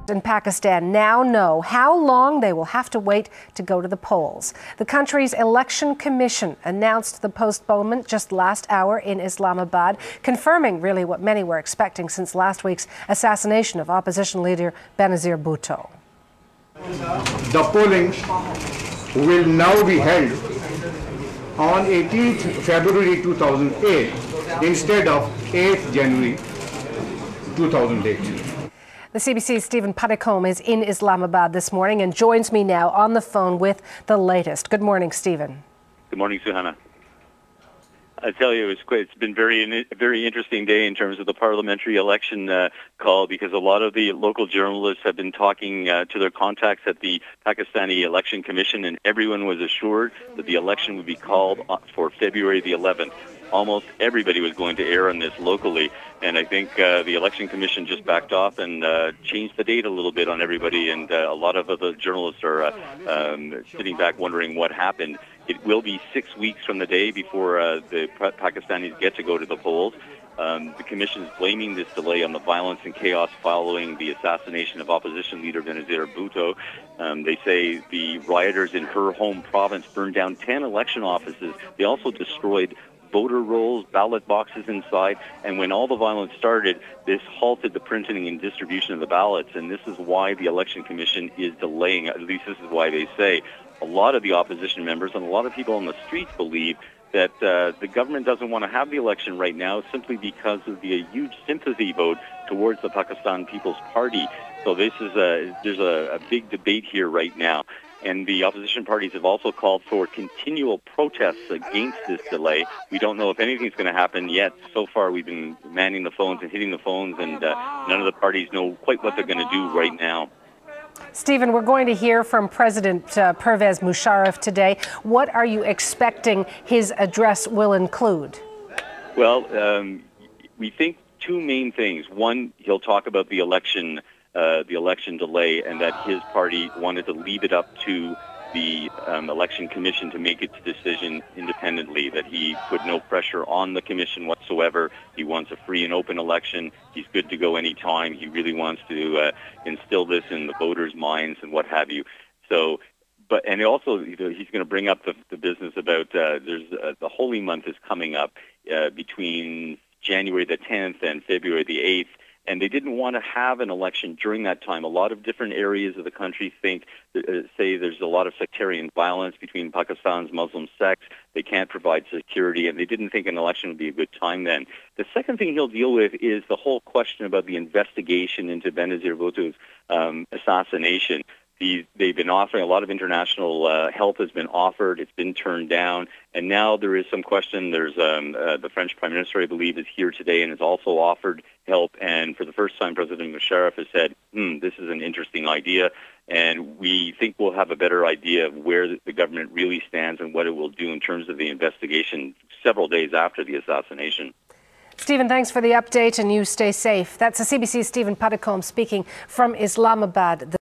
in Pakistan now know how long they will have to wait to go to the polls. The country's election commission announced the postponement just last hour in Islamabad, confirming really what many were expecting since last week's assassination of opposition leader Benazir Bhutto. The polling will now be held on 18th February 2008 instead of 8th January 2008. The CBC's Stephen Puddicombe is in Islamabad this morning and joins me now on the phone with the latest. Good morning, Stephen. Good morning, Suhana. I tell you, it's been a very interesting day in terms of the parliamentary election call, because a lot of the local journalists have been talking to their contacts at the Pakistani Election Commission, and everyone was assured that the election would be called for February the 11th. Almost everybody was going to err on this locally, and I think the Election Commission just backed off and changed the date a little bit on everybody, and a lot of the journalists are sitting back wondering what happened. It will be 6 weeks from the day before the Pakistanis get to go to the polls. The Commission is blaming this delay on the violence and chaos following the assassination of opposition leader Benazir Bhutto. They say the rioters in her home province burned down 10 election offices. They also destroyed voter rolls, ballot boxes inside, and when all the violence started, this halted the printing and distribution of the ballots, and this is why the Election Commission is delaying, at least this is why they say. A lot of the opposition members and a lot of people on the streets believe that the government doesn't want to have the election right now simply because of the huge sympathy vote towards the Pakistan People's Party. So this is there's a big debate here right now. And the opposition parties have also called for continual protests against this delay. We don't know if anything's going to happen yet. So far, we've been manning the phones and hitting the phones, and none of the parties know quite what they're going to do right now. Stephen, we're going to hear from President Pervez Musharraf today. What are you expecting his address will include? Well, we think two main things. One, he'll talk about the election delay, and that his party wanted to leave it up to the Election Commission to make its decision independently, that he put no pressure on the Commission whatsoever. He wants a free and open election. He's good to go anytime. He really wants to instill this in the voters' minds and what have you. So, and also he's going to bring up the business about the Holy Month is coming up between January the 10th and February the 8th. And they didn't want to have an election during that time. A lot of different areas of the country say there's a lot of sectarian violence between Pakistan's Muslim sects. They can't provide security, and they didn't think an election would be a good time then. The second thing he'll deal with is the whole question about the investigation into Benazir Bhutto's assassination. They've been offering, a lot of international help has been offered. It's been turned down. And now there is some question. There's the French Prime Minister, I believe, is here today and has also offered help. And for the first time, President Musharraf has said, this is an interesting idea. And we think we'll have a better idea of where the government really stands and what it will do in terms of the investigation several days after the assassination. Stephen, thanks for the update, and you stay safe. That's the CBC's Stephen Puddicombe speaking from Islamabad.